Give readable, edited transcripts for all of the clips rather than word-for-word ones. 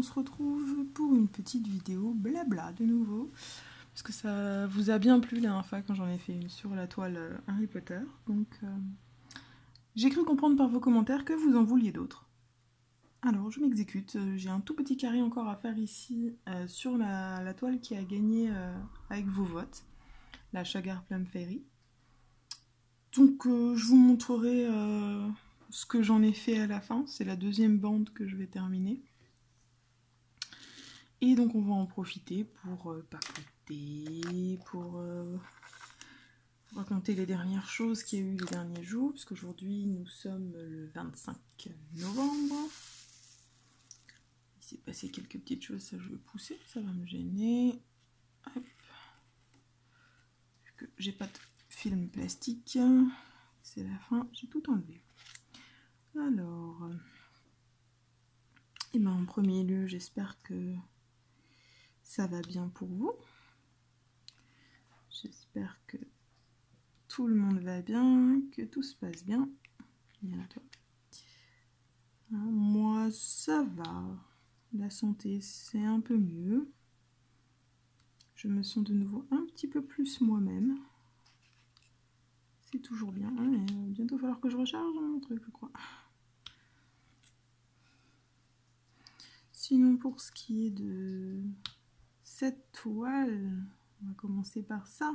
on se retrouve pour une petite vidéo blabla de nouveau. Parce que ça vous a bien plu la dernière fois quand j'en ai fait une sur la toile Harry Potter. Donc j'ai cru comprendre par vos commentaires que vous en vouliez d'autres. Alors je m'exécute, j'ai un tout petit carré encore à faire ici sur la toile qui a gagné avec vos votes, la Sugar Plum Fairy. Donc je vous montrerai ce que j'en ai fait à la fin, c'est la deuxième bande que je vais terminer. Et donc on va en profiter pour papoter, pour raconter les dernières choses qu'il y a eu les derniers jours, parce qu'aujourd'hui nous sommes le 25 novembre. Il s'est passé quelques petites choses, ça je vais pousser, ça va me gêner. Hop. Vu que j'ai pas de film plastique, c'est la fin, j'ai tout enlevé. Alors, et ben en premier lieu, j'espère que ça va bien pour vous. J'espère que tout le monde va bien, que tout se passe bien. Bien à toi. Moi, ça va. La santé, c'est un peu mieux. Je me sens de nouveau un petit peu plus moi-même. C'est toujours bien. Mais bientôt, il va falloir que je recharge mon truc, je crois. Sinon, pour ce qui est de cette toile, on va commencer par ça.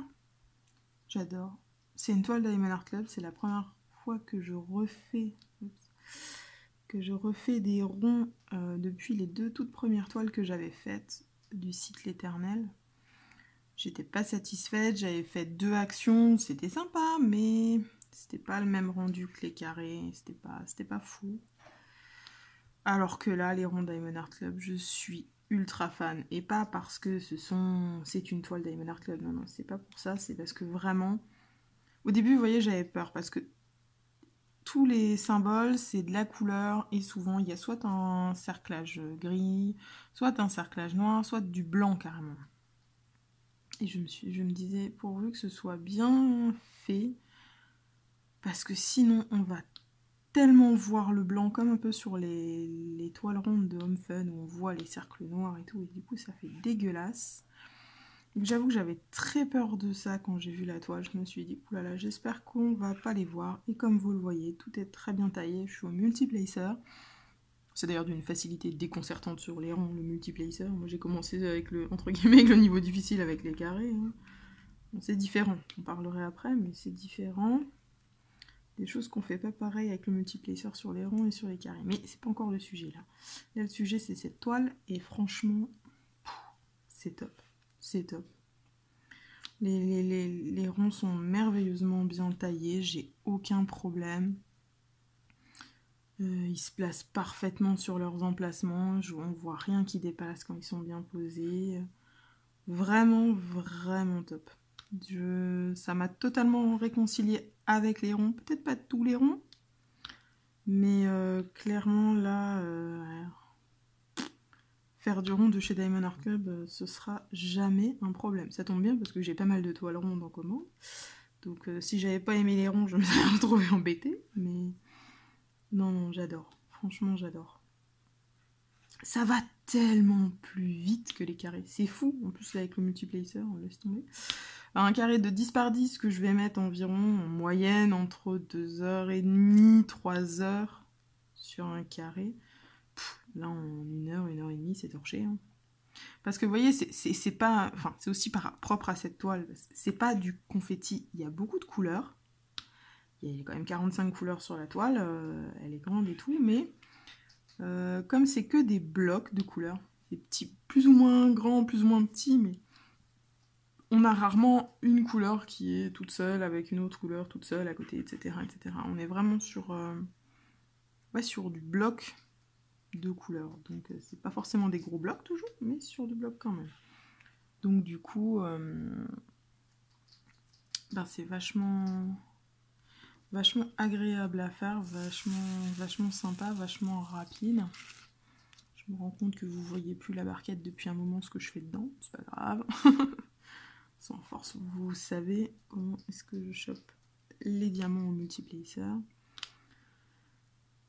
J'adore. C'est une toile Diamond Art Club. C'est la première fois que je refais, des ronds depuis les deux toutes premières toiles que j'avais faites du site L'Éternel. J'étais pas satisfaite. J'avais fait 2 actions. C'était sympa, mais c'était pas le même rendu que les carrés. C'était pas fou. Alors que là, les ronds Diamond Art Club, je suis ultra fan. Et pas parce que c'est une toile Diamond Art Club. Non, non, c'est pas pour ça. C'est parce que vraiment... Au début, vous voyez, j'avais peur. Parce que tous les symboles, c'est de la couleur. Et souvent, il y a soit un cerclage gris, soit un cerclage noir, soit du blanc carrément. Et je me disais, pourvu que ce soit bien fait. Parce que sinon, on va tellement voir le blanc, comme un peu sur les toiles rondes de Home Fun, où on voit les cercles noirs et tout, et du coup ça fait dégueulasse. J'avoue que j'avais très peur de ça quand j'ai vu la toile. Je me suis dit, oulala, j'espère qu'on va pas les voir. Et comme vous le voyez, tout est très bien taillé. Je suis au multiplacer. C'est d'ailleurs d'une facilité déconcertante sur les ronds, le multiplacer. Moi j'ai commencé avec entre guillemets, avec le niveau difficile avec les carrés. Hein. Bon, c'est différent, on parlerait après, mais c'est différent. Des choses qu'on fait pas pareil avec le multiplacer sur les ronds et sur les carrés. Mais c'est pas encore le sujet là. Là le sujet c'est cette toile et franchement, c'est top. C'est top. Les ronds sont merveilleusement bien taillés, j'ai aucun problème. Ils se placent parfaitement sur leurs emplacements, on voit rien qui dépasse quand ils sont bien posés. Vraiment, vraiment top. Ça m'a totalement réconcilié avec les ronds, peut-être pas tous les ronds, mais clairement là, faire du rond de chez Diamond Art Club, ce sera jamais un problème. Ça tombe bien parce que j'ai pas mal de toiles rondes en commande, donc si j'avais pas aimé les ronds, je me serais retrouvée embêtée, mais non, non, j'adore, franchement j'adore. Ça va tellement plus vite que les carrés, c'est fou, en plus là avec le multiplacer, on laisse tomber. Un carré de 10 par 10 que je vais mettre environ en moyenne entre 2h30, 3h sur un carré. Là en 1h, 1h30 c'est torché. Hein. Parce que vous voyez, c'est pas. Enfin, c'est aussi propre à cette toile. C'est pas du confetti, il y a beaucoup de couleurs. Il y a quand même 45 couleurs sur la toile, elle est grande et tout, mais comme c'est que des blocs de couleurs, des petits, plus ou moins grands, plus ou moins petits, mais on a rarement une couleur qui est toute seule avec une autre couleur toute seule à côté, etc. etc. On est vraiment sur du bloc de couleurs. Donc c'est pas forcément des gros blocs toujours, mais sur du bloc quand même. Donc du coup, c'est vachement agréable à faire, vachement sympa, vachement rapide. Je me rends compte que vous voyez plus la barquette depuis un moment ce que je fais dedans, c'est pas grave. Sans force, vous savez comment est-ce que je chope les diamants au multiplacer.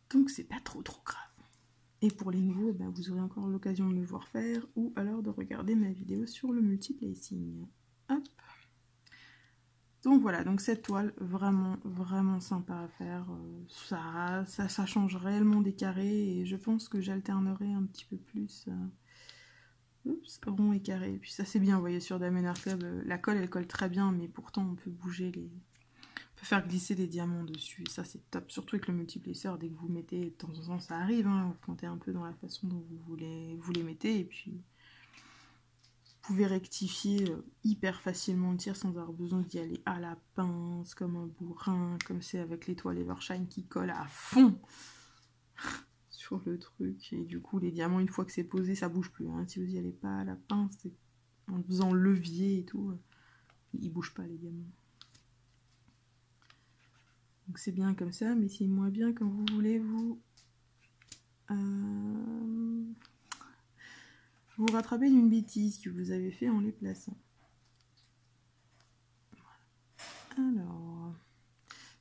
Donc c'est pas trop grave. Et pour les nouveaux, ben, vous aurez encore l'occasion de me voir faire ou alors de regarder ma vidéo sur le multiplacing. Hop. Donc voilà, donc cette toile, vraiment, vraiment sympa à faire. Ça change réellement des carrés et je pense que j'alternerai un petit peu plus rond et carré. Et puis ça c'est bien, vous voyez, sur Diamond Art Club, la colle, elle colle très bien, mais pourtant on peut bouger les... On peut faire glisser les diamants dessus, et ça c'est top. Surtout avec le multiplacer, dès que vous mettez, de temps en temps ça arrive, hein, vous comptez un peu dans la façon dont vous les mettez, et puis... Vous pouvez rectifier hyper facilement le tir sans avoir besoin d'y aller à la pince, comme un bourrin, comme c'est avec l'étoile Evershine qui colle à fond sur le truc. Et du coup, les diamants, une fois que c'est posé, ça bouge plus. Hein. Si vous n'y allez pas à la pince, en faisant levier et tout, ils bougent pas les diamants. Donc c'est bien comme ça, mais c'est moins bien quand vous voulez vous rattraper d'une bêtise que vous avez fait en les plaçant. Alors,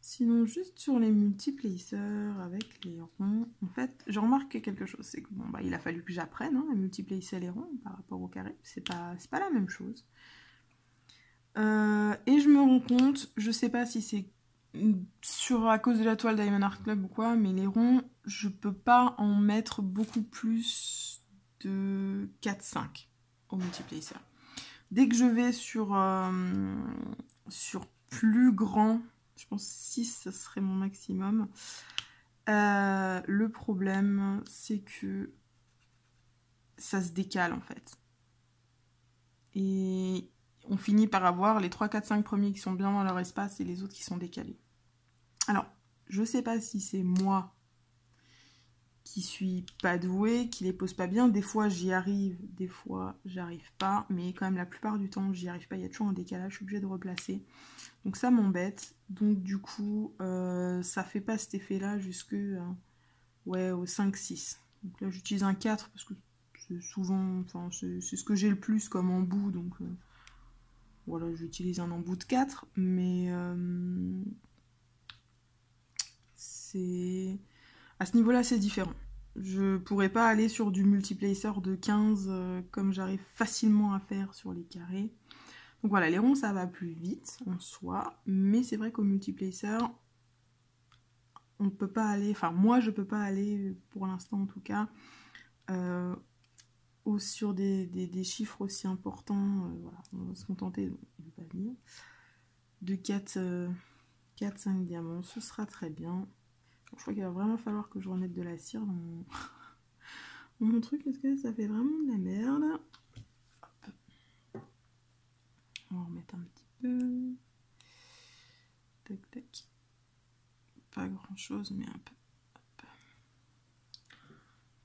sinon juste sur les multiplacers avec les ronds, en fait, je remarque quelque chose, c'est que bon, bah, il a fallu que j'apprenne à multiplacer les ronds par rapport au carré, c'est pas la même chose. Et je me rends compte, je sais pas si c'est à cause de la toile Diamond Art Club ou quoi, mais les ronds, je peux pas en mettre beaucoup plus de 4-5 au multiplacer. Dès que je vais sur plus grand, je pense 6, ça serait mon maximum. Le problème, c'est que ça se décale en fait. Et on finit par avoir les 3, 4, 5 premiers qui sont bien dans leur espace et les autres qui sont décalés. Alors, je sais pas si c'est moi qui suis pas douée, qui les pose pas bien. Des fois j'y arrive, des fois j'arrive pas, mais quand même la plupart du temps j'y arrive pas, il y a toujours un décalage, je suis obligée de replacer. Donc ça m'embête, donc du coup ça fait pas cet effet là jusque ouais, au 5-6. Donc là j'utilise un 4 parce que c'est souvent, enfin c'est ce que j'ai le plus comme embout, donc voilà, j'utilise un embout de 4, mais c'est... À ce niveau-là, c'est différent. Je pourrais pas aller sur du multiplacer de 15 comme j'arrive facilement à faire sur les carrés. Donc voilà, les ronds, ça va plus vite en soi, mais c'est vrai qu'au multiplacer, on peut pas aller, enfin moi je peux pas aller, pour l'instant en tout cas, sur des chiffres aussi importants. Voilà, on va se contenter, il ne veut pas venir, de 4-5 diamants, ce sera très bien. Je crois qu'il va vraiment falloir que je remette de la cire dans mon truc, parce que ça fait vraiment de la merde. Hop. On va remettre un petit peu. Tac, tac. Pas grand chose, mais un peu. Hop.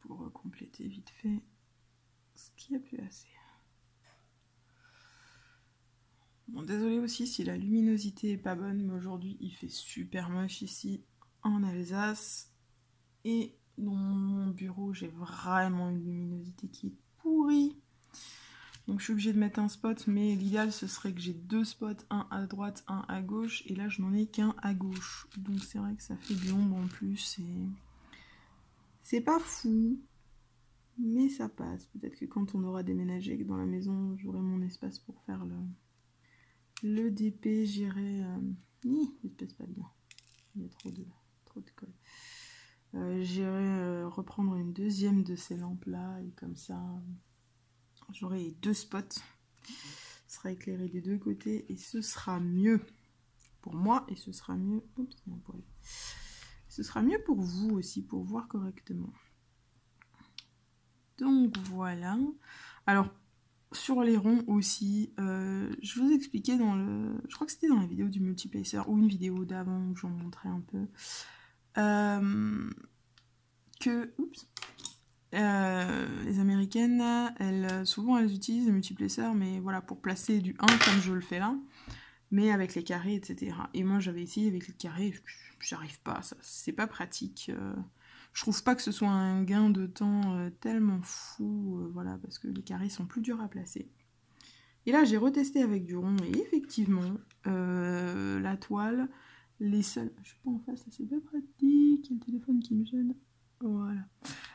Pour compléter vite fait ce qu'il n'y a plus assez. Bon, désolé aussi si la luminosité est pas bonne, mais aujourd'hui il fait super moche ici en Alsace. Et dans mon bureau, j'ai vraiment une luminosité qui est pourrie. Donc je suis obligée de mettre un spot, mais l'idéal ce serait que j'ai 2 spots, un à droite, un à gauche, et là je n'en ai qu'un à gauche. Donc c'est vrai que ça fait de l'ombre en plus, et c'est pas fou, mais ça passe. Peut-être que quand on aura déménagé dans la maison, j'aurai mon espace pour faire le DP, j'irai... il pèse pas bien, il y a trop de colle. J'irai reprendre une deuxième de ces lampes là, et comme ça j'aurai 2 spots, ce sera éclairé des deux côtés et ce sera mieux pour moi et ce sera mieux, oups, il y a un poil. Ce sera mieux pour vous aussi, pour voir correctement. Donc voilà. Alors sur les ronds aussi, je vous expliquais je crois que c'était dans la vidéo du multiplacer ou une vidéo d'avant où j'en montrais un peu, que les américaines, souvent elles utilisent le multiplacer, mais voilà, pour placer du 1 comme je le fais là, mais avec les carrés, etc. Et moi j'avais essayé avec les carrés, j'arrive pas, ça c'est pas pratique. Je trouve pas que ce soit un gain de temps tellement fou, voilà, parce que les carrés sont plus durs à placer. Et là j'ai retesté avec du rond, et effectivement, la toile, les seuls... Je suis pas en face, c'est pas pratique, il y a le téléphone qui me gêne. Voilà.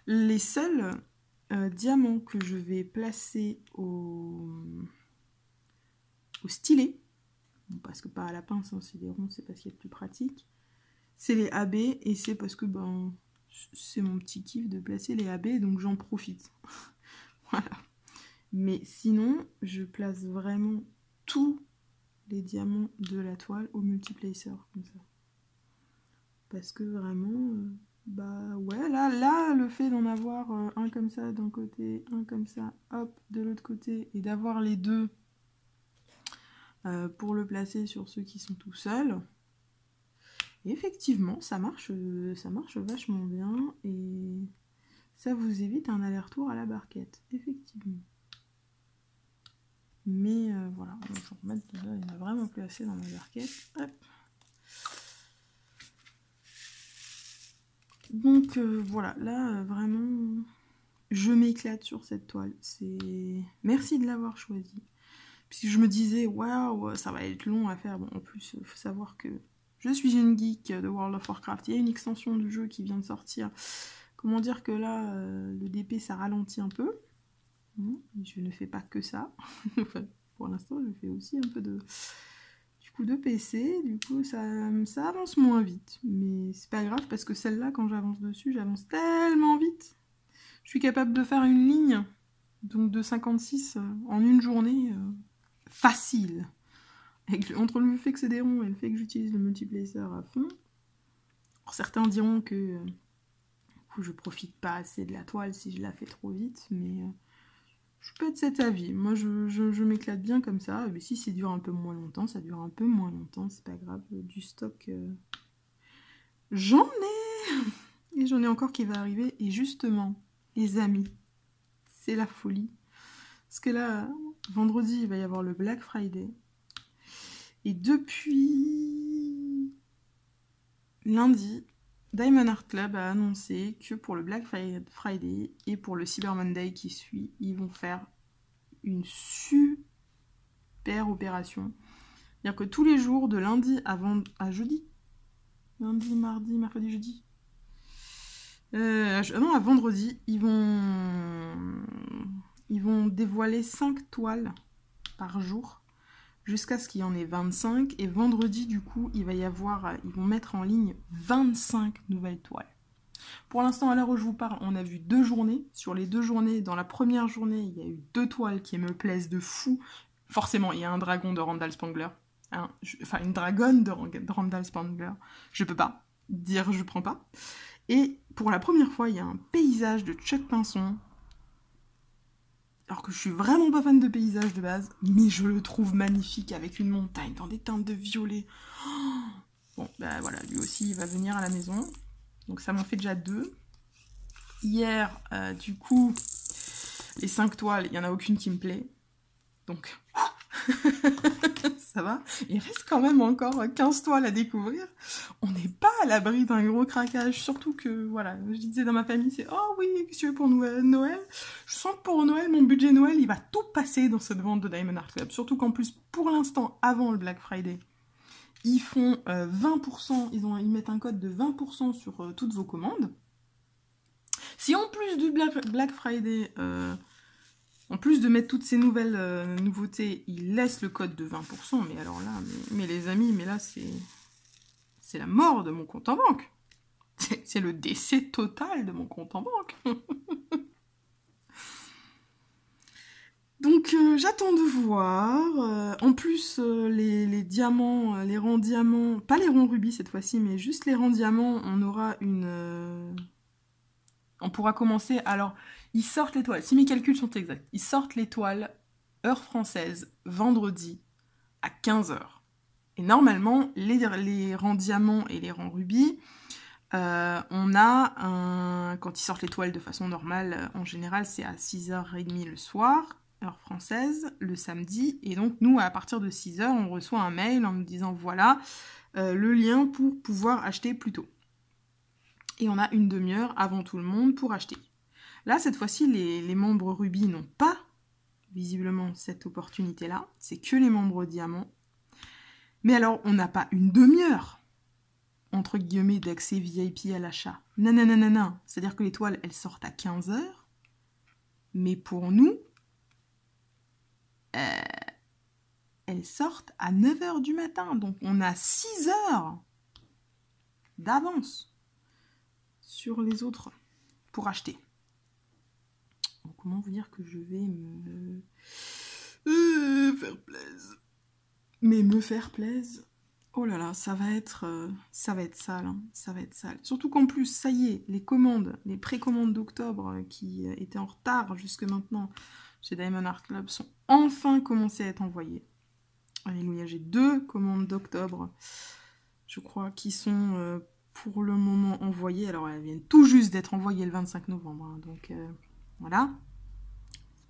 Les seuls diamants que je vais placer au stylet, bon, parce que pas à la pince, hein, c'est des ronds, c'est parce qu'il y a de plus pratique, c'est les AB, et c'est parce que ben, c'est mon petit kiff de placer les AB, donc j'en profite. Voilà. Mais sinon, je place vraiment tous les diamants de la toile au multiplacer, comme ça. Parce que vraiment, bah ouais, là, le fait d'en avoir un comme ça d'un côté, un comme ça, hop, de l'autre côté, et d'avoir les deux pour le placer sur ceux qui sont tout seuls, effectivement, ça marche vachement bien, et ça vous évite un aller-retour à la barquette, effectivement. Mais voilà, je vais remettre déjà, il n'y en a vraiment plus assez dans ma barquette. Hop. Donc voilà, là vraiment, je m'éclate sur cette toile. Merci de l'avoir choisie. Puisque je me disais, waouh, ça va être long à faire. Bon, en plus, il faut savoir que je suis une geek de World of Warcraft. Il y a une extension du jeu qui vient de sortir. Comment dire que là, le DP, ça ralentit un peu. Je ne fais pas que ça. Enfin, pour l'instant, je fais aussi un peu de PC, du coup ça avance moins vite, mais c'est pas grave parce que celle-là, quand j'avance dessus, j'avance tellement vite. Je suis capable de faire une ligne, donc de 56 en une journée, facile. Entre le fait que c'est des ronds et le fait que j'utilise le multiplacer à fond, alors, certains diront que du coup, je profite pas assez de la toile si je la fais trop vite, mais je peux être cet avis. Moi, je m'éclate bien comme ça. Mais si ça dure un peu moins longtemps, ça dure un peu moins longtemps. C'est pas grave. Du stock, j'en ai. Et j'en ai encore qui va arriver. Et justement, les amis, c'est la folie. Parce que là, vendredi, il va y avoir le Black Friday. Et depuis lundi, Diamond Art Club a annoncé que pour le Black Friday et pour le Cyber Monday qui suit, ils vont faire une super opération. C'est-à-dire que tous les jours, de lundi à jeudi, lundi, mardi, mercredi, jeudi, non, à vendredi, ils vont dévoiler 5 toiles par jour jusqu'à ce qu'il y en ait 25. Et vendredi, du coup, ils vont mettre en ligne 25 nouvelles toiles. Pour l'instant, à l'heure où je vous parle, on a vu 2 journées. Sur les 2 journées, dans la première journée, il y a eu 2 toiles qui me plaisent de fou. Forcément, il y a un dragon de Randall Spangler. Une dragonne de Randall Spangler. Je peux pas dire je prends pas. Et pour la première fois, il y a un paysage de Chuck Pinson. Alors que je suis vraiment pas fan de paysage de base, mais je le trouve magnifique avec une montagne dans des teintes de violet. Oh, bon, bah voilà, lui aussi, il va venir à la maison. Donc ça m'en fait déjà 2. Hier, du coup, les 5 toiles, il n'y en a aucune qui me plaît. Donc, ça va. Il reste quand même encore 15 toiles à découvrir. On n'est pas à l'abri d'un gros craquage. Surtout que, voilà, je disais dans ma famille, c'est « Oh oui, qu'est-ce que tu veux pour Noël ?» Je sens que pour Noël, mon budget Noël, il va tout passer dans cette vente de Diamond Art Club. Surtout qu'en plus, pour l'instant, avant le Black Friday, ils font 20%, ils mettent un code de 20% sur toutes vos commandes. Si en plus du Black Friday, en plus de mettre toutes ces nouvelles nouveautés, ils laissent le code de 20%, mais alors là, mais les amis, mais là, c'est la mort de mon compte en banque. C'est le décès total de mon compte en banque. Donc j'attends de voir. En plus, les diamants, les rangs diamants, pas les ronds rubis cette fois-ci, mais juste les rangs diamants, on aura on pourra commencer. Alors, ils sortent les toiles, si mes calculs sont exacts, ils sortent les toiles, heure française, vendredi, à 15h. Et normalement, les rangs diamants et les rangs rubis, on a quand ils sortent les toiles de façon normale, en général, c'est à 6h30 le soir, heure française, le samedi. Et donc, nous, à partir de 6h, on reçoit un mail en nous disant, voilà, le lien pour pouvoir acheter plus tôt. Et on a une demi-heure avant tout le monde pour acheter. Là, cette fois-ci, les membres rubis n'ont pas, visiblement, cette opportunité-là. C'est que les membres diamants. Mais alors, on n'a pas une demi-heure. entre guillemets, d'accès VIP à l'achat. Non, non, non, non, non. C'est-à-dire que les toiles, elles sortent à 15 h. Mais pour nous, elles sortent à 9 h du matin. Donc, on a 6 heures d'avance sur les autres pour acheter. Donc, comment vous dire que je vais me faire plaisir. Mais me faire plaisir. Oh là là, ça va être sale, hein. Ça va être sale. Surtout qu'en plus, ça y est, les commandes, les précommandes d'octobre qui étaient en retard jusque maintenant chez Diamond Art Club sont enfin commencées à être envoyées. Alléluia, j'ai 2 commandes d'octobre, je crois, qui sont pour le moment envoyées. Alors, elles viennent tout juste d'être envoyées le 25 novembre, hein, donc voilà.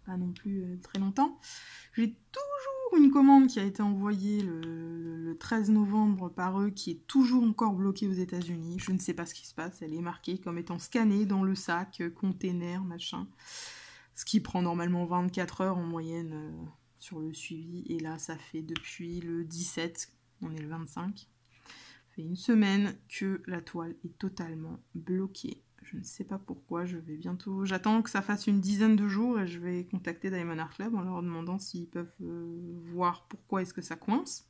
Pas non plus très longtemps. J'ai toujours une commande qui a été envoyée le 13 novembre par eux, qui est toujours encore bloquée aux États-Unis. Je ne sais pas ce qui se passe. Elle est marquée comme étant scannée dans le sac, container, machin. Ce qui prend normalement 24 heures en moyenne sur le suivi. Et là, ça fait depuis le 17, on est le 25. Ça fait une semaine que la toile est totalement bloquée. Je ne sais pas pourquoi, j'attends que ça fasse une dizaine de jours et je vais contacter Diamond Art Club en leur demandant s'ils peuvent voir pourquoi est-ce que ça coince.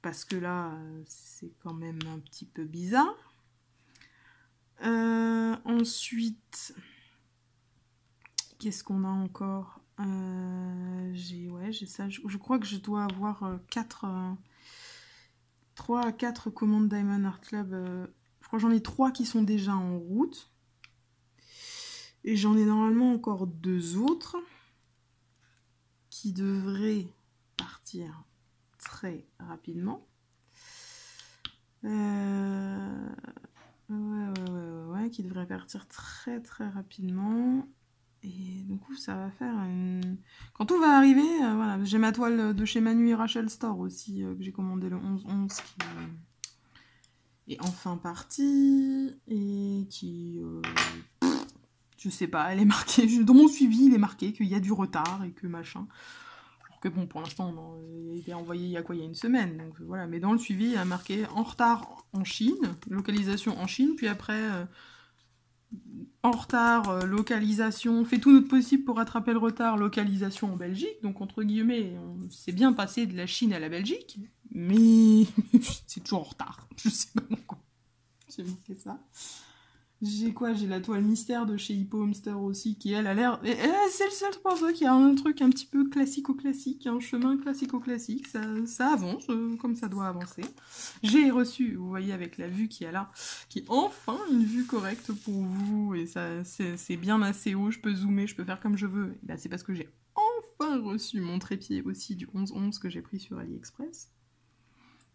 Parce que là, c'est quand même un petit peu bizarre. Ensuite, qu'est-ce qu'on a encore? J'ai ça. Je crois que je dois avoir 3 à 4 commandes Diamond Art Club. Je crois que j'en ai 3 qui sont déjà en route. Et j'en ai normalement encore 2 autres qui devraient partir très rapidement. Qui devraient partir très très rapidement. Et du coup, ça va faire une... Quand tout va arriver, voilà. J'ai ma toile de chez Manu et Rachel Store aussi, que j'ai commandé le 11-11, qui est enfin partie, et qui... je sais pas, elle est marquée, dans mon suivi, il est marqué qu'il y a du retard, et que machin. Alors que bon, pour l'instant, il a été envoyé il y a quoi, il y a une semaine, donc voilà. Mais dans le suivi, il y a marqué en retard en Chine, localisation en Chine, puis après... en retard, localisation, fait tout notre possible pour rattraper le retard, localisation en Belgique, donc entre guillemets, on s'est bien passé de la Chine à la Belgique, mais c'est toujours en retard, je sais pas pourquoi, j'ai marqué ça. J'ai quoi? J'ai la toile mystère de chez Hippo Homester aussi, qui elle a l'air... c'est le seul pour ça qu'il y a un truc un petit peu classico-classique, un chemin classico-classique, ça avance comme ça doit avancer. J'ai reçu, vous voyez avec la vue qui est là, qui est enfin une vue correcte pour vous, et ça c'est bien assez haut, je peux zoomer, je peux faire comme je veux. Et ben, c'est parce que j'ai enfin reçu mon trépied aussi du 11-11 que j'ai pris sur AliExpress.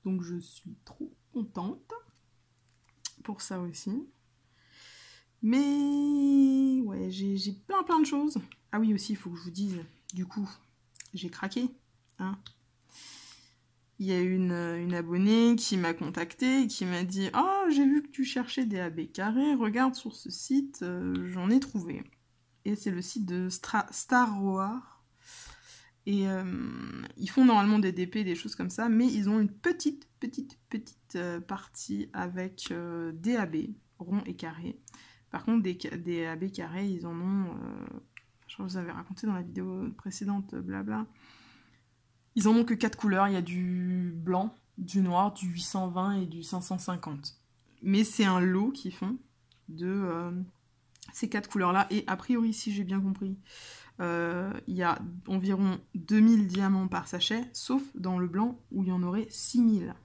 Donc je suis trop contente pour ça aussi. Mais ouais, j'ai plein de choses. Ah oui, aussi, il faut que je vous dise, du coup, j'ai craqué. Hein. Il y a une abonnée qui m'a contactée et qui m'a dit « Oh, j'ai vu que tu cherchais des AB carrés, regarde sur ce site, j'en ai trouvé. » Et c'est le site de Star Wars. Et ils font normalement des DP, des choses comme ça, mais ils ont une petite partie avec des AB, ronds et carrés. Par contre, des AB carrés, ils en ont... je crois que je vous avais raconté dans la vidéo précédente, blabla. Ils en ont que 4 couleurs. Il y a du blanc, du noir, du 820 et du 550. Mais c'est un lot qu'ils font de ces 4 couleurs-là. Et a priori, si j'ai bien compris, il y a environ 2000 diamants par sachet, sauf dans le blanc où il y en aurait 6000.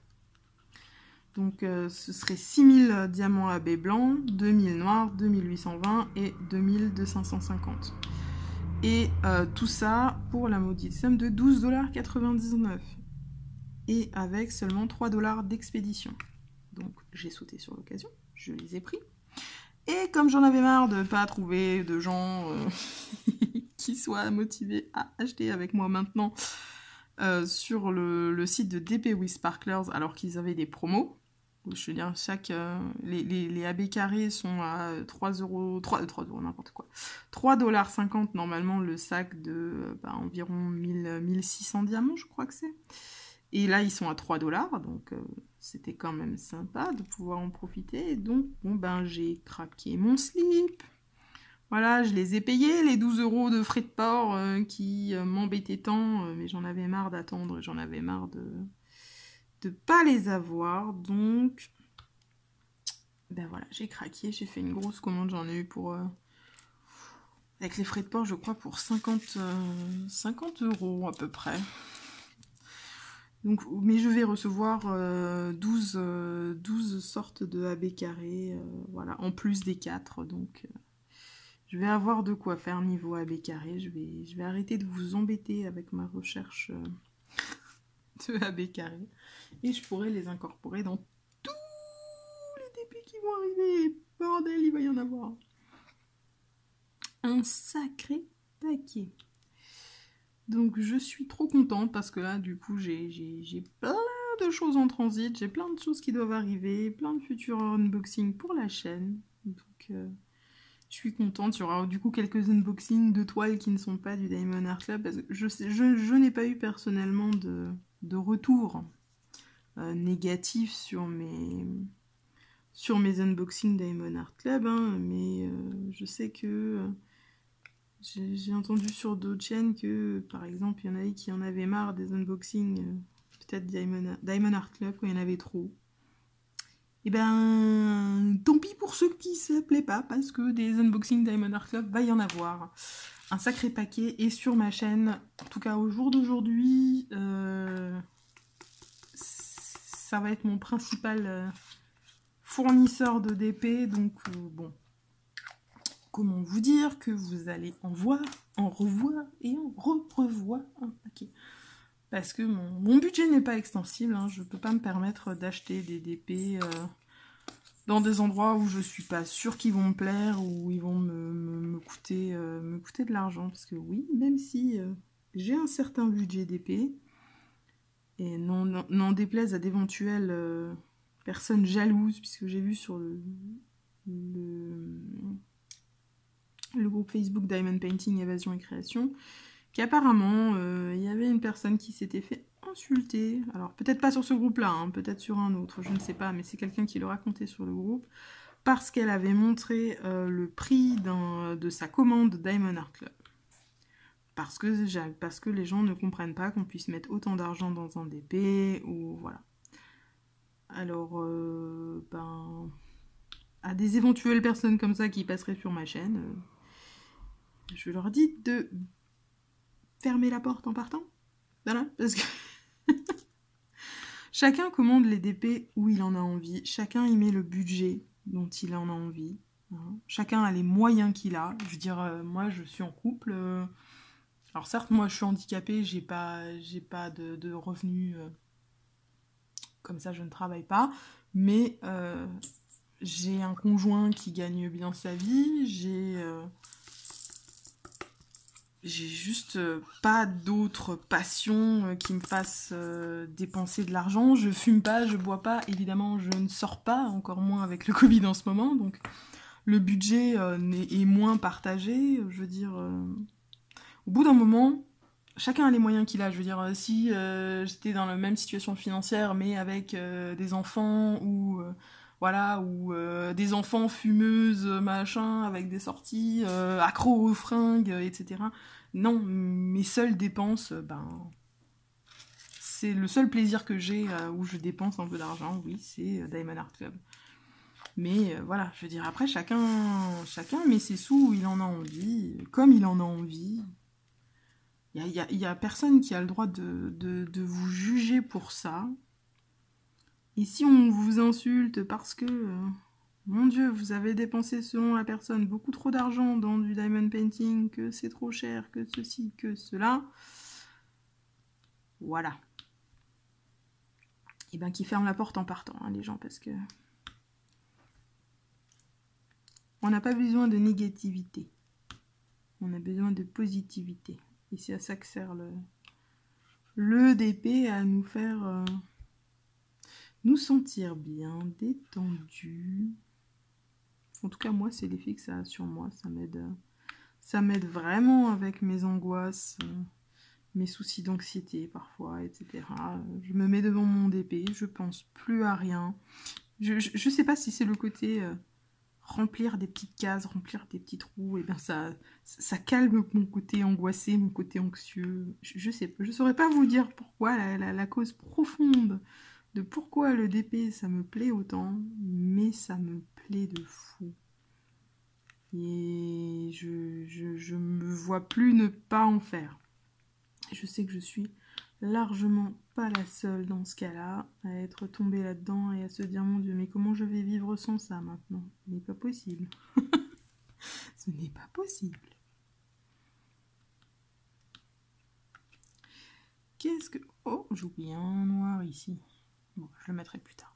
Donc ce serait 6000 diamants AB blancs, 2000 noirs, 2820 et 2250. Et tout ça pour la maudite somme de 12,99 $. Et avec seulement 3 $ d'expédition. Donc j'ai sauté sur l'occasion, je les ai pris. Et comme j'en avais marre de ne pas trouver de gens qui soient motivés à acheter avec moi maintenant sur le site de DP with Sparklers, alors qu'ils avaient des promos, je veux dire, les AB carrés sont à 3 €, n'importe quoi. 3,50 $ normalement le sac de environ 1600 diamants, je crois que c'est. Et là, ils sont à 3 $, donc c'était quand même sympa de pouvoir en profiter. Donc, bon, ben, j'ai craqué mon slip. Voilà, je les ai payés, les 12 € de frais de port qui m'embêtaient tant, mais j'en avais marre d'attendre, j'en avais marre de pas les avoir. Donc, ben voilà, j'ai craqué, j'ai fait une grosse commande, j'en ai eu pour... avec les frais de port, je crois, pour 50 € à peu près. Donc, mais je vais recevoir 12 sortes de AB carrés, voilà, en plus des 4. Donc, je vais avoir de quoi faire niveau AB carré. Je vais arrêter de vous embêter avec ma recherche de AB carré. Et je pourrai les incorporer dans tous les DP qui vont arriver. Bordel, il va y en avoir un sacré paquet. Donc je suis trop contente parce que là, du coup, j'ai plein de choses en transit, j'ai plein de choses qui doivent arriver, plein de futurs unboxings pour la chaîne. Donc je suis contente. Il y aura du coup quelques unboxings de toiles qui ne sont pas du Diamond Art Club parce que je n'ai pas eu personnellement de retour négatif sur mes unboxings Diamond Art Club, hein, mais je sais que j'ai entendu sur d'autres chaînes que, par exemple, il y en avait qui en avaient marre des unboxings, peut-être Diamond Art Club, quand il y en avait trop. Et ben, tant pis pour ceux qui ne se plaît pas, parce que des unboxings Diamond Art Club, va y en avoir un sacré paquet. Et sur ma chaîne, en tout cas au jour d'aujourd'hui, ça va être mon principal fournisseur de DP, donc bon... Comment vous dire que vous allez en voir, en revoir et en revoir un paquet. Parce que mon budget n'est pas extensible, hein, je ne peux pas me permettre d'acheter des DP dans des endroits où je ne suis pas sûre qu'ils vont me plaire, ou ils vont me coûter de l'argent. Parce que oui, même si j'ai un certain budget DP, et n'en déplaise à d'éventuelles personnes jalouses, puisque j'ai vu sur le groupe Facebook Diamond Painting, Évasion et Création, qu'apparemment, il y avait une personne qui s'était fait insulter. Alors, peut-être pas sur ce groupe-là, hein, peut-être sur un autre, je ne sais pas, mais c'est quelqu'un qui le racontait sur le groupe, parce qu'elle avait montré le prix de sa commande Diamond Art Club. Parce que les gens ne comprennent pas qu'on puisse mettre autant d'argent dans un DP, ou voilà. Alors, ben... à des éventuelles personnes comme ça qui passeraient sur ma chaîne... je leur dis de fermer la porte en partant. Voilà, parce que chacun commande les DP où il en a envie. Chacun y met le budget dont il en a envie. Hein. Chacun a les moyens qu'il a. Je veux dire, moi, je suis en couple. Alors certes, moi, je suis handicapée. J'ai pas de revenus. Comme ça, je ne travaille pas. Mais j'ai un conjoint qui gagne bien sa vie. J'ai juste pas d'autres passions qui me fassent dépenser de l'argent. Je fume pas, je bois pas. Évidemment, je ne sors pas, encore moins avec le Covid en ce moment. Donc, le budget est moins partagé. Je veux dire, au bout d'un moment, chacun a les moyens qu'il a. Je veux dire, si j'étais dans la même situation financière, mais avec des enfants ou... voilà, ou des enfants fumeuses, machin, avec des sorties, accros aux fringues, etc. Non, mes seules dépenses, ben, c'est le seul plaisir que j'ai où je dépense un peu d'argent, oui, c'est Diamond Art Club. Mais voilà, je veux dire, après, chacun met ses sous où il en a envie, comme il en a envie. Il y a personne qui a le droit de vous juger pour ça. Et si on vous insulte parce que, mon Dieu, vous avez dépensé selon la personne beaucoup trop d'argent dans du diamond painting, que c'est trop cher, que ceci, que cela, voilà. Et bien qui ferment la porte en partant, hein, les gens, parce que on n'a pas besoin de négativité. On a besoin de positivité. Et c'est à ça que sert le DP, à nous faire... nous sentir bien, détendus. En tout cas, moi, c'est l'effet que ça a sur moi. Ça m'aide vraiment avec mes angoisses, mes soucis d'anxiété parfois, etc. Je me mets devant mon DP, je pense plus à rien. Je sais pas si c'est le côté remplir des petites cases, remplir des petits trous, et bien ça calme mon côté angoissé, mon côté anxieux. Je sais pas, je saurais pas vous dire pourquoi, la cause profonde de pourquoi le DP ça me plaît autant, mais ça me plaît de fou. Et je me vois plus ne pas en faire. Je sais que je suis largement pas la seule dans ce cas-là, à être tombée là-dedans et à se dire mon Dieu, mais comment je vais vivre sans ça maintenant? Ce n'est pas possible. Ce n'est pas possible. Qu'est-ce que... Oh, j'ai oublié un noir ici. Bon, je le mettrai plus tard.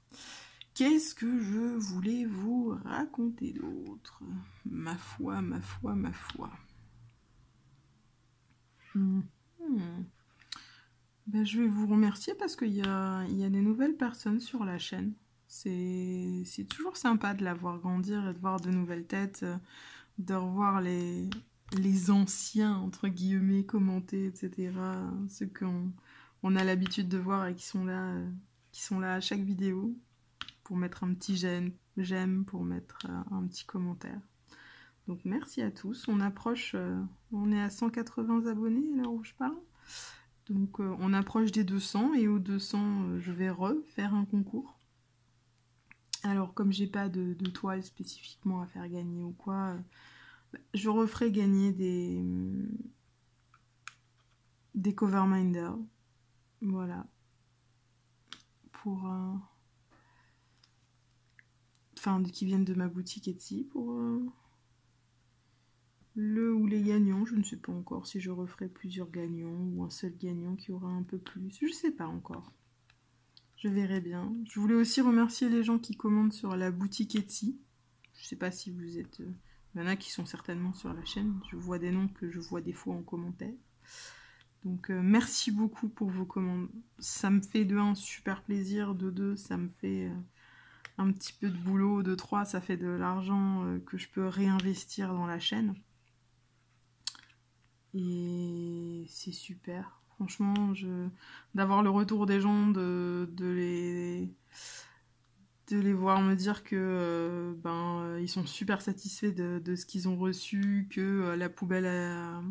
Qu'est-ce que je voulais vous raconter d'autre? Ma foi, ma foi, ma foi. Ben, je vais vous remercier parce qu'il y a des nouvelles personnes sur la chaîne. C'est toujours sympa de la voir grandir et de voir de nouvelles têtes, de revoir les anciens, entre guillemets, commenter, etc. Ceux qu'on a l'habitude de voir et qui sont là à chaque vidéo pour mettre un petit j'aime, pour mettre un petit commentaire. Donc merci à tous. On approche, on est à 180 abonnés à l'heure où je parle. Donc on approche des 200 et aux 200 je vais refaire un concours. Alors comme j'ai pas de toile spécifiquement à faire gagner ou quoi, je referai gagner des Coverminder. Voilà. Pour enfin qui viennent de ma boutique Etsy pour le ou les gagnants. Je ne sais pas encore si je referai plusieurs gagnants ou un seul gagnant qui aura un peu plus. Je sais pas encore. Je verrai bien. Je voulais aussi remercier les gens qui commandent sur la boutique Etsy. Je sais pas si vous êtes... Il y en a qui sont certainement sur la chaîne. Je vois des noms que je vois des fois en commentaire. Donc merci beaucoup pour vos commandes. Ça me fait de 1 super plaisir, de 2 ça me fait un petit peu de boulot, de 3 ça fait de l'argent que je peux réinvestir dans la chaîne. Et c'est super. Franchement, d'avoir le retour des gens, de les voir me dire que ils sont super satisfaits de ce qu'ils ont reçu, que la poubelle à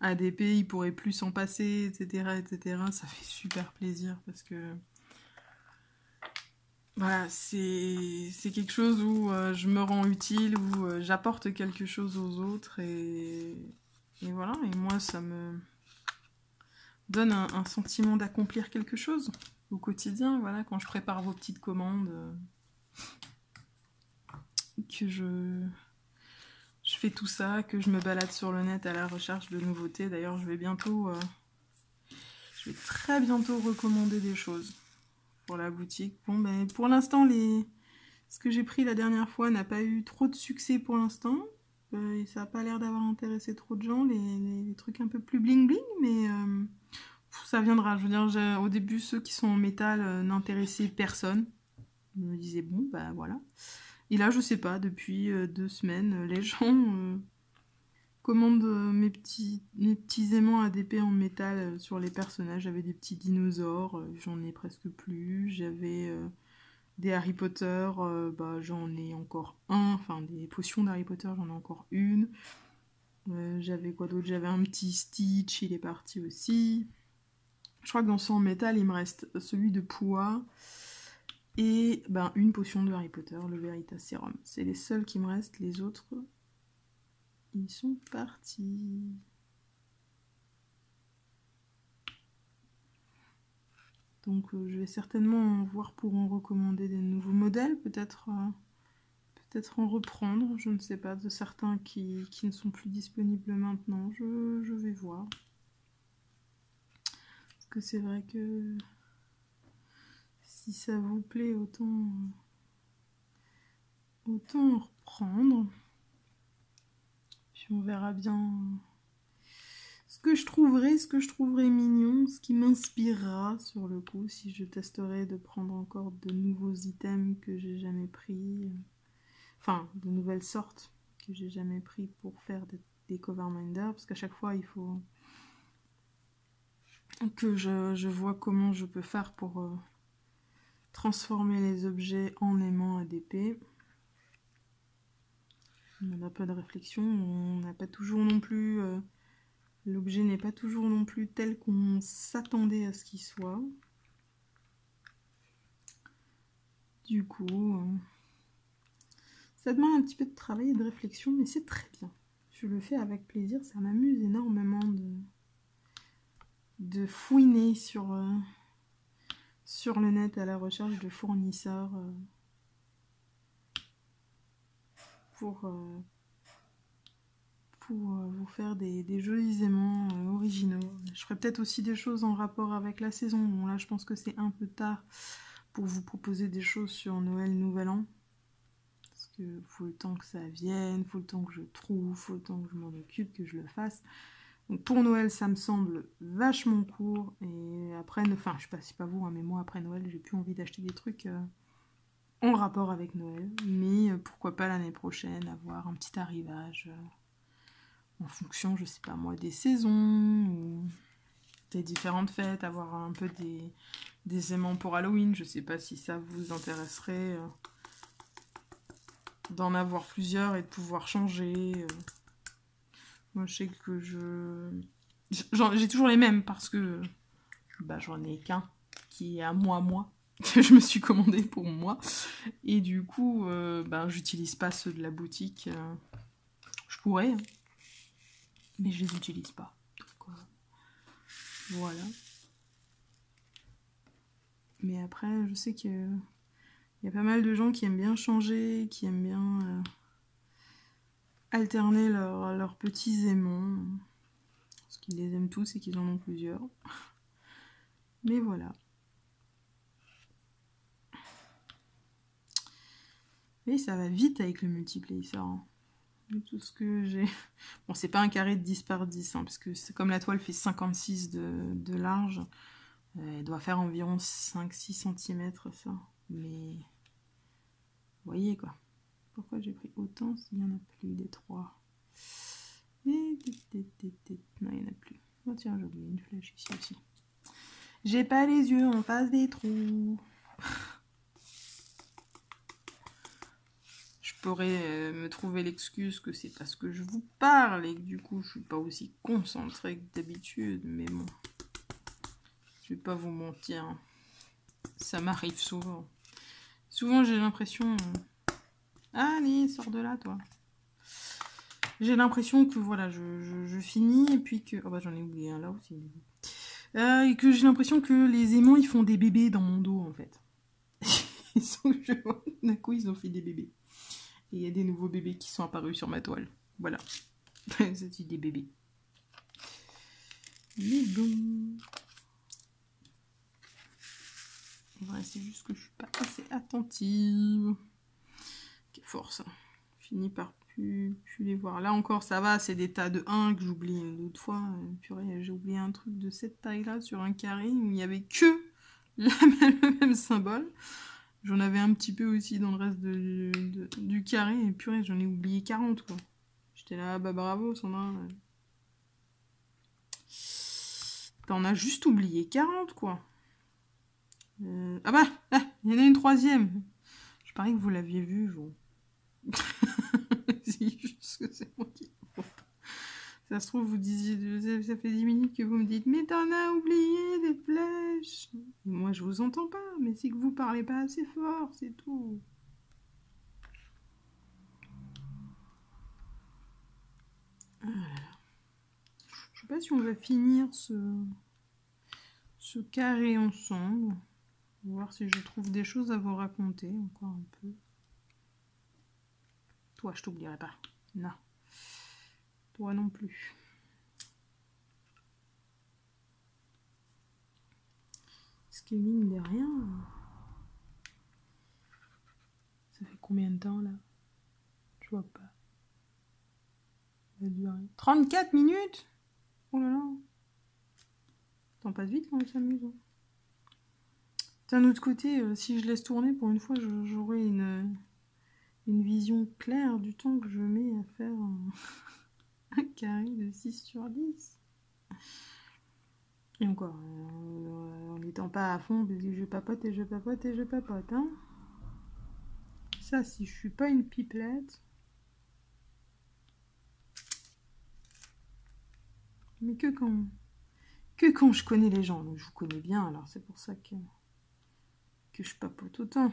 ADP, ils pourraient plus s'en passer, etc., etc. Ça fait super plaisir parce que voilà, c'est quelque chose où je me rends utile, où j'apporte quelque chose aux autres et voilà. Et moi, ça me donne un sentiment d'accomplir quelque chose au quotidien. Voilà, quand je prépare vos petites commandes, que je fais tout ça, que je me balade sur le net à la recherche de nouveautés. D'ailleurs, je vais très bientôt recommander des choses pour la boutique. Bon, ben, pour l'instant, ce que j'ai pris la dernière fois n'a pas eu trop de succès pour l'instant. Et ça n'a pas l'air d'avoir intéressé trop de gens, les trucs un peu plus bling bling, mais ça viendra. Je veux dire, au début, ceux qui sont en métal n'intéressaient personne. Je me disais, bon, bah voilà. Et là, je sais pas, depuis 2 semaines, les gens commandent mes petits aimants ADP en métal sur les personnages. J'avais des petits dinosaures, j'en ai presque plus. J'avais des Harry Potter, j'en ai encore un. Enfin, des potions d'Harry Potter, j'en ai encore une. J'avais quoi d'autre? J'avais un petit Stitch, il est parti aussi. Je crois que dans son métal, il me reste celui de Poua et une potion de Harry Potter, le Veritas Serum. C'est les seuls qui me restent, les autres, ils sont partis. Donc je vais certainement voir pour en recommander des nouveaux modèles, peut-être en reprendre, je ne sais pas, de certains qui ne sont plus disponibles maintenant, je vais voir. Parce que c'est vrai que si ça vous plaît, autant en reprendre. Puis on verra bien ce que je trouverai mignon, ce qui m'inspirera sur le coup, si je testerai de prendre encore de nouveaux items que j'ai jamais pris. Enfin, de nouvelles sortes que j'ai jamais pris pour faire des Coverminder, parce qu'à chaque fois il faut que je vois comment je peux faire pour transformer les objets en aimants ADP. On n'a pas de réflexion, on n'a pas toujours non plus... l'objet n'est pas toujours non plus tel qu'on s'attendait à ce qu'il soit. Du coup, ça demande un petit peu de travail et de réflexion, mais c'est très bien. Je le fais avec plaisir, ça m'amuse énormément de fouiner sur le net à la recherche de fournisseurs pour vous faire des jolis aimants originaux. Je ferai peut-être aussi des choses en rapport avec la saison. Bon, là, je pense que c'est un peu tard pour vous proposer des choses sur Noël, Nouvel An. Parce que faut le temps que ça vienne, faut le temps que je trouve, faut le temps que je m'en occupe, que je le fasse. Donc pour Noël, ça me semble vachement court. Et après, enfin, je sais pas si c'est pas vous, hein, mais moi, après Noël, j'ai plus envie d'acheter des trucs en rapport avec Noël. Mais pourquoi pas l'année prochaine, avoir un petit arrivage en fonction, je sais pas moi, des saisons ou des différentes fêtes, avoir un peu des aimants pour Halloween. Je sais pas si ça vous intéresserait d'en avoir plusieurs et de pouvoir changer. Moi, je sais que j'ai toujours les mêmes parce que bah, j'en ai qu'un qui est à moi, que je me suis commandé pour moi. Et du coup, ben, j'utilise pas ceux de la boutique. Je pourrais, hein, mais je les utilise pas. Donc, voilà. Mais après, je sais qu'il y a pas mal de gens qui aiment bien changer, qui aiment bien alterner leurs petits aimants. Parce qu'ils les aiment tous et qu'ils en ont plusieurs. Mais voilà. Et ça va vite avec le multiplay, ça. Hein. Tout ce que j'ai... Bon, c'est pas un carré de 10 par 10, hein, parce que comme la toile fait 56 de large, elle doit faire environ 5-6 cm, ça. Mais... Vous voyez, quoi. Pourquoi j'ai pris autant s'il n'y en a plus des 3 ? Non, il n'y en a plus. Oh tiens, j'ai oublié une flèche ici aussi. J'ai pas les yeux en face des trous. Je pourrais me trouver l'excuse que c'est parce que je vous parle et que du coup je suis pas aussi concentrée que d'habitude, mais bon, je vais pas vous mentir, ça m'arrive souvent. Souvent j'ai l'impression... Allez, sors de là toi. J'ai l'impression que voilà, je finis et puis que... Oh bah j'en ai oublié un là aussi. Et que j'ai l'impression que les aimants ils font des bébés dans mon dos en fait. D'un coup ils ont fait des bébés. Et il y a des nouveaux bébés qui sont apparus sur ma toile. Voilà. C'est des bébés. Mais bon. Ouais, c'est juste que je suis pas assez attentive. Quelle force. Fini par plus les voir. Là encore, ça va, c'est des tas de 1 que j'oublie une autre fois. Purée, j'ai oublié un truc de cette taille-là sur un carré où il n'y avait que le même symbole. J'en avais un petit peu aussi dans le reste du carré. Et purée, j'en ai oublié 40, quoi. J'étais là, bah bravo, Sandra. T'en as juste oublié 40, quoi. Ah bah, il y en a une troisième. Je parie que vous l'aviez vu, vous. C'est juste que c'est moi qui... Ça se trouve, vous disiez, ça fait 10 minutes que vous me dites, mais t'en as oublié des flèches. Et moi, je vous entends pas, mais c'est que vous parlez pas assez fort, c'est tout. Ah là là. Je sais pas si on va finir ce carré ensemble. On va voir si je trouve des choses à vous raconter encore un peu. Toi, je t'oublierai pas. Non. Toi non plus. Parce que mine de rien... Ça fait combien de temps, là? Je vois pas. Ça a duré 34 minutes? Oh là là. T'en passe vite quand on s'amuse. Hein. D'un autre côté, si je laisse tourner, pour une fois, j'aurai une vision claire du temps que je mets à faire un carré de 6 sur 10. Et encore, en n'étant pas à fond, parce que je papote et je papote et je papote, hein. Ça, si je suis pas une pipelette... Mais que quand je connais les gens. Donc je vous connais bien, alors c'est pour ça que je papote autant.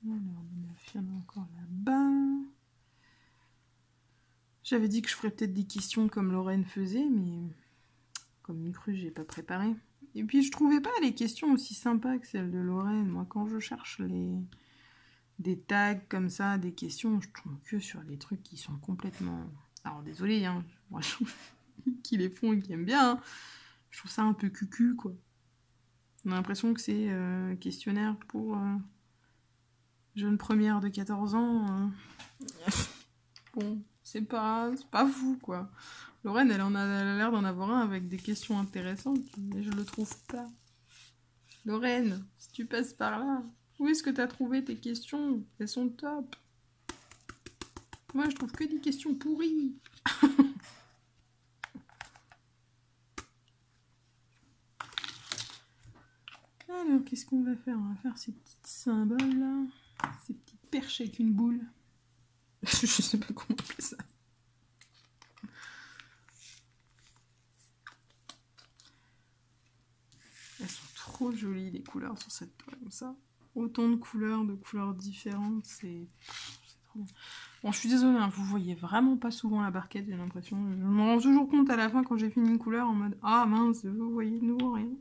Alors, il y en a encore là-bas. J'avais dit que je ferais peut-être des questions comme Lorraine faisait, mais comme une crue, j'ai pas préparé. Et puis je trouvais pas les questions aussi sympas que celles de Lorraine. Moi, quand je cherche des tags comme ça, des questions, je tombe que sur les trucs qui sont complètement... Alors désolé, hein, moi qui les font et qui aiment bien, hein. Je trouve ça un peu cucu, quoi. On a l'impression que c'est questionnaire pour jeune première de 14 ans. Bon, c'est pas vous, quoi. Lorraine, elle a l'air d'en avoir un avec des questions intéressantes, mais je le trouve pas. Lorraine, si tu passes par là, où est-ce que t'as trouvé tes questions? Elles sont top. Moi, je trouve que des questions pourries. Alors, qu'est-ce qu'on va faire? On va faire ces petits symboles là. Ces petites perches avec une boule. Je sais pas comment appeler ça. Elles sont trop jolies les couleurs sur cette toile comme ça. Autant de couleurs différentes, c'est trop bien. Bon, je suis désolée, hein, vous voyez vraiment pas souvent la barquette, j'ai l'impression. Je me rends toujours compte à la fin quand j'ai fini une couleur en mode ah mince, vous voyez de nouveau rien.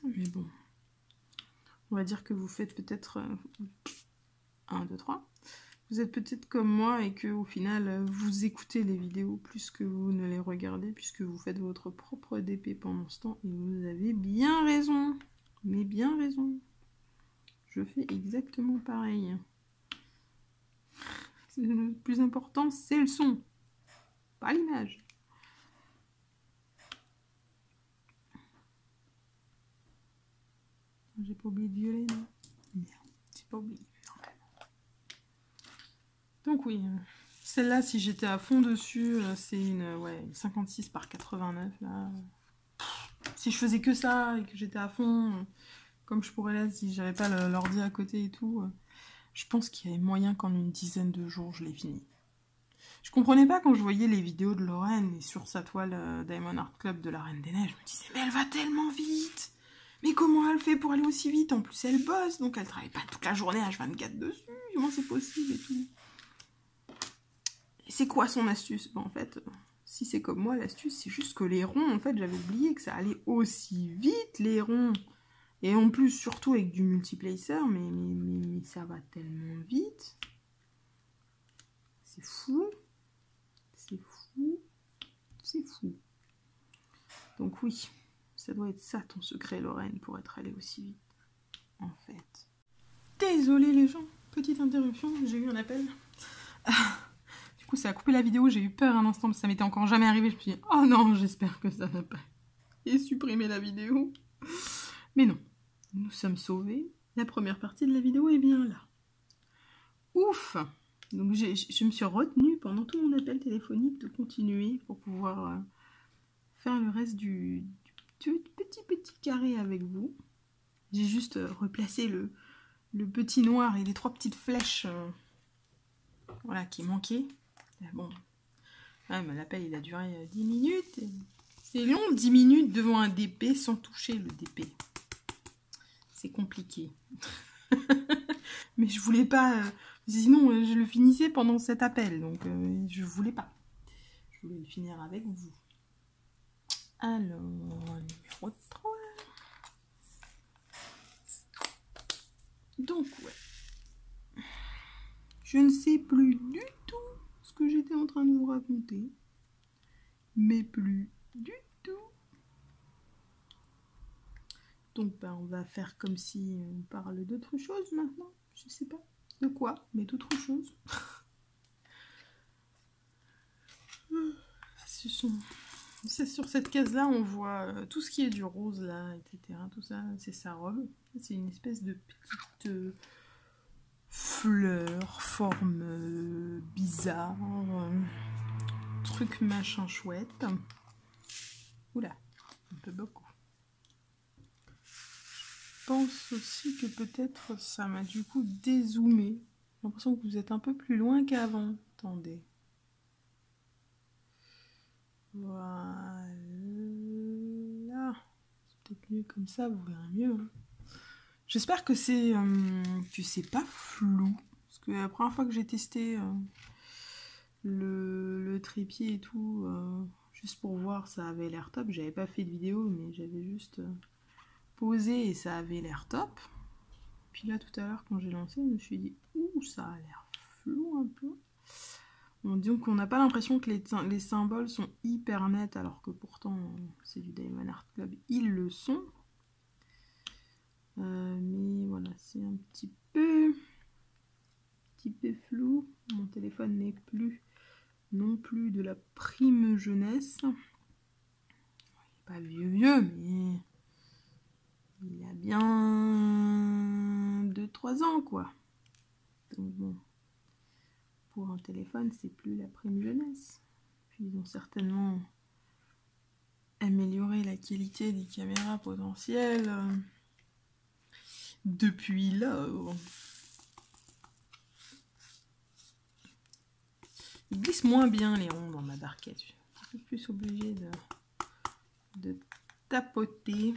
Mais bon, on va dire que vous faites peut-être 1, 2, 3. Vous êtes peut-être comme moi et que au final vous écoutez les vidéos plus que vous ne les regardez puisque vous faites votre propre DP pendant ce temps et vous avez bien raison. Mais bien raison. Je fais exactement pareil. Le plus important, c'est le son, pas l'image. J'ai pas oublié de violet, non? Merde, j'ai pas oublié. Donc oui, celle-là, si j'étais à fond dessus, c'est une 56 par 89. Là. Si je faisais que ça et que j'étais à fond, comme je pourrais là, si j'avais pas l'ordi à côté et tout, je pense qu'il y avait moyen qu'en une dizaine de jours, je l'ai fini. Je comprenais pas quand je voyais les vidéos de Lorraine et sur sa toile Diamond Art Club de la Reine des Neiges, je me disais, mais elle va tellement vite! Mais comment elle fait pour aller aussi vite? En plus, elle bosse, donc elle travaille pas toute la journée H24 dessus. Comment c'est possible et tout? Et c'est quoi son astuce? En fait, si c'est comme moi, l'astuce, c'est juste que les ronds, en fait, j'avais oublié que ça allait aussi vite, les ronds. Et en plus, surtout avec du multiplacer, mais ça va tellement vite. C'est fou. C'est fou. C'est fou. Donc oui, ça doit être ça ton secret, Lorraine, pour être allée aussi vite. En fait. Désolée les gens, petite interruption, j'ai eu un appel. Du coup, ça a coupé la vidéo, j'ai eu peur un instant, parce que ça m'était encore jamais arrivé. Je me suis dit, oh non, j'espère que ça va pas. Et supprimer la vidéo. Mais non, nous sommes sauvés. La première partie de la vidéo est bien là. Ouf! Donc je me suis retenue pendant tout mon appel téléphonique de continuer pour pouvoir faire le reste du petit carré avec vous. J'ai juste replacé le petit noir et les 3 petites flèches voilà, qui manquaient. Bon, ouais, mais l'appel il a duré 10 minutes. C'est long, 10 minutes devant un DP sans toucher le DP. C'est compliqué. Mais je voulais pas... sinon, je le finissais pendant cet appel. Donc, je voulais pas. Je voulais le finir avec vous. Alors, numéro 3. Donc, ouais. Je ne sais plus du tout ce que j'étais en train de vous raconter. Mais plus du tout. Donc, bah, on va faire comme si on parle d'autre chose maintenant. Je sais pas de quoi, mais d'autre chose. Ce sont C'est sur cette case-là, on voit tout ce qui est du rose, là, etc. Tout ça, c'est sa robe. C'est une espèce de petite fleur, forme bizarre, truc machin chouette. Oula, un peu beaucoup. Je pense aussi que peut-être ça m'a du coup dézoomé. J'ai l'impression que vous êtes un peu plus loin qu'avant. Attendez. Voilà. C'est peut-être mieux comme ça, vous verrez mieux. Hein. J'espère que c'est pas flou. Parce que la première fois que j'ai testé le trépied et tout, juste pour voir, ça avait l'air top. J'avais pas fait de vidéo, mais j'avais juste posé et ça avait l'air top. Puis là, tout à l'heure, quand j'ai lancé, je me suis dit, ouh, ça a l'air flou un peu. Bon, disons qu'on n'a pas l'impression que les symboles sont hyper nets, alors que pourtant, c'est du Diamond Art Club. Ils le sont. Mais voilà, c'est un petit peu flou. Mon téléphone n'est plus non plus de la prime jeunesse. Il n'est pas vieux, mais il a bien 2-3 ans, quoi. Donc bon, pour un téléphone, c'est plus la prime jeunesse. Puis ils ont certainement amélioré la qualité des caméras potentielles depuis lors. Ils glissent moins bien les ronds dans ma barquette. Je suis un peu plus obligée de tapoter.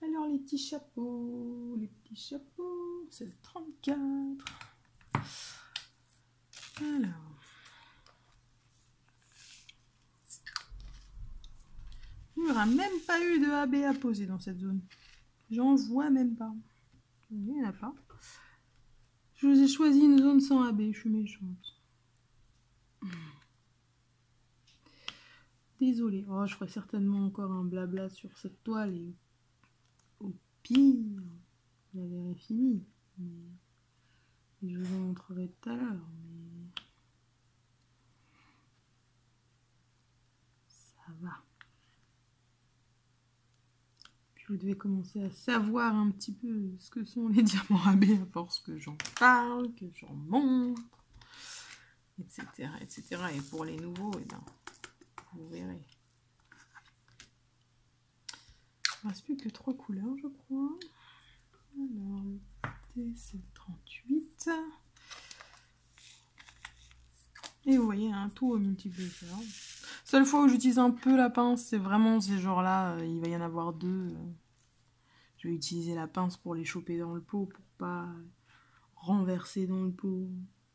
Alors les petits chapeaux, c'est le 34. Alors. Il n'y aura même pas eu de AB à poser dans cette zone. J'en vois même pas. Il n'y en a pas. Je vous ai choisi une zone sans AB, je suis méchante. Désolée. Oh, je ferai certainement encore un blabla sur cette toile et au pire, la verrai finie. Mais je vous en montrerai tout à l'heure. Mais ça va. Puis vous devez commencer à savoir un petit peu ce que sont les diamants AB à force que j'en parle, que j'en montre, etc., etc. Et pour les nouveaux, eh ben, vous verrez. Il ne reste plus que 3 couleurs, je crois. Alors, le T, c'est le 38. Et vous voyez, un tout au multiplicateur. Seule fois où j'utilise un peu la pince, c'est vraiment ces genres-là. Il va y en avoir 2. Je vais utiliser la pince pour les choper dans le pot, pour pas renverser dans le pot,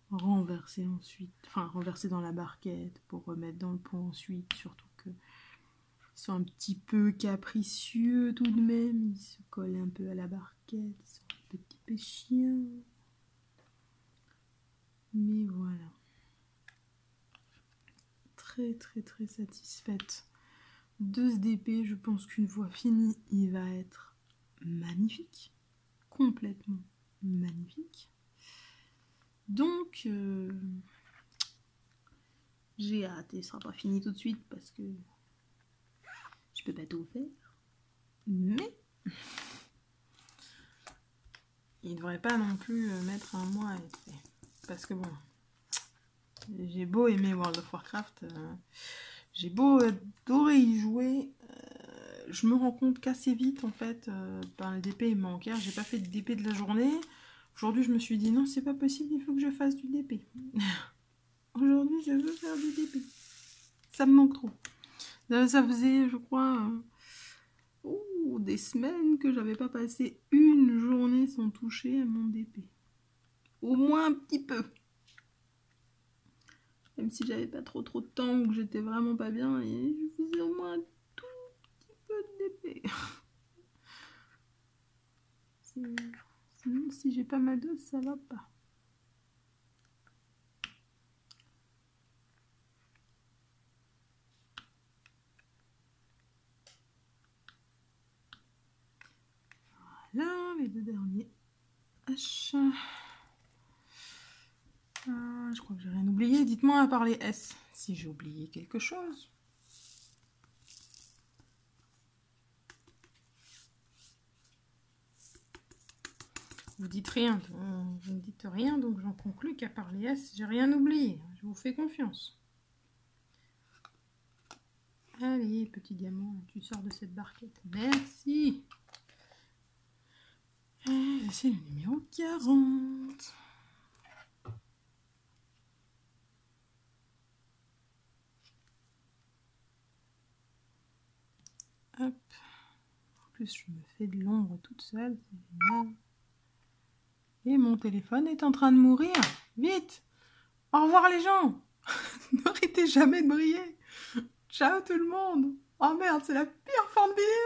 renverser ensuite, enfin renverser dans la barquette, pour remettre dans le pot ensuite, surtout que ils sont un petit peu capricieux tout de même, ils se collent un peu à la barquette, ils sont un petit peu chiants. Mais voilà. Très très très satisfaite de ce DP. Je pense qu'une fois fini, il va être magnifique. Complètement magnifique. Donc, j'ai hâte. Il ne sera pas fini tout de suite parce que je peux pas tout faire. Mais il ne devrait pas non plus mettre un mois à être fait. Parce que bon, j'ai beau aimer World of Warcraft, j'ai beau adorer y jouer, je me rends compte qu'assez vite, en fait, le DP il manque. J'ai pas fait de DP de la journée. Aujourd'hui, je me suis dit, non, c'est pas possible, il faut que je fasse du DP. Aujourd'hui, je veux faire du DP. Ça me manque trop. Ça faisait, je crois, des semaines que j'avais pas passé une journée sans toucher à mon DP. Au moins un petit peu. Même si j'avais pas trop de temps ou que j'étais vraiment pas bien, et je faisais au moins un tout petit peu de DP. Sinon, si j'ai pas ma dose, ça va pas. Voilà, les 2 derniers H. Je crois que j'ai rien oublié. Dites-moi à part les S si j'ai oublié quelque chose. Vous dites rien, vous ne dites rien, donc j'en conclus qu'à part les S, j'ai rien oublié. Je vous fais confiance. Allez, petit diamant, tu sors de cette barquette. Merci. C'est le numéro 40. Hop. En plus, je me fais de l'ombre toute seule. C'est génial. Et mon téléphone est en train de mourir. Vite! Au revoir les gens! N'arrêtez jamais de briller! Ciao tout le monde! Oh merde, c'est la pire fin de vidéo!